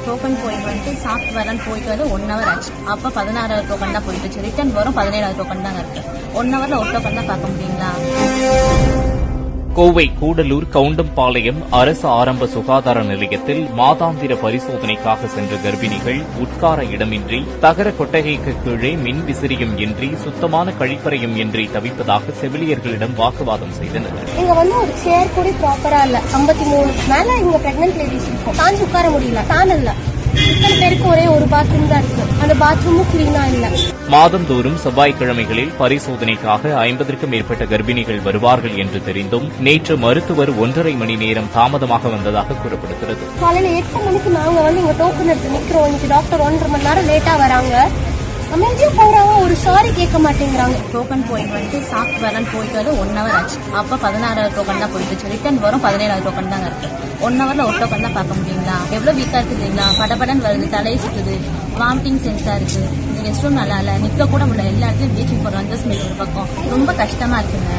Token போயிட்டு வந்து சாப்பிட்டு வரலான்னு போயிட்டு வந்து 1 hour ஆச்சு. அப்ப 16வது டோக்கன் தான் போயிட்டு ரிட்டர்ன் வரும் 17வது டோக்கன் தான் இருக்கு. 1 hourல ஒரு டோக்கன் தான் பார்க்க முடியுங்களா? கோவை கூடலூர் கவுண்டம்பாளையம் அரசு ஆரம்ப சுகாதார நிலையத்தில் மாதாந்திர பரிசோதனைக்காக சென்ற கர்ப்பிணிகள் உட்கார இடமின்றி தகர கொட்டகைக்கு கீழே மின் விசிறியும் இன்றி சுத்தமான கழிப்பறையும் இன்றி தவிப்பதாக செவிலியர்களிடம் வாக்குவாதம் செய்தனர். இங்க ஒரு சேர் கூட ப்ராப்பரா இல்ல. 53 மேல இங்க பிரெக்னன்ட் லேடிஸ் இருக்கும். சாஞ்சு உட்கார முடியல. ஃபேன் இல்ல. இத்தனை பேருக்கு ஒரே ஒரு பாத்ரூம் தான் இருக்கு. அந்த பாத்ரூமும் கிளீனா இல்ல. மாதந்தோறும் செவ்வாய்க்கிழமைகளில் பரிசோதனைக்காக 50க்கும் மேற்பட்ட கர்ப்பிணிகள் வருவார்கள் என்று தெரிந்தும் நேற்று மருத்துவர் 1.5 மணி நேரம் தாமதமாக வந்ததாக கூறப்படுகிறது. காலையில 8 மணிக்கு நாங்க இங்க டோக்கன் எடுத்து நிக்கிறோம். இன்னைக்கு டாக்டர் 1.5 மணி நேரம் லேட்டா வராங்க. அமைதியா போறாங்க. ஒரு சாரி கேட்க மாட்டேங்கிறாங்க. டோக்கன் போயிட்டு வந்து சாப்பிட்டு வரலான்னு போயிட்டு வந்து 1 hour ஆச்சு. அப்ப 16வது டோக்கன் தான் போயிட்டு ரிட்டர்ன் வரும் 17வது டோக்கன் தான் இருக்கு. 1 hourல ஒரு டோக்கன் தான் பார்க்க முடியுங்களா? எவ்வளவு வீக்கா இருக்குதுங்களா? படபடன் வருது, தலையை சுத்துது, வாமிட்டிங் சென்ஸா இருக்கு. இந்த ரெஸ்ட் ரூம் நல்லா இல்ல, நிக்க கூட முடியல. எல்லா இடத்துலயும் ப்ளீச்சிங் போடுறோம். அந்த ஸ்மெல் ஒரு பக்கம் ரொம்ப கஷ்டமா இருக்குங்க.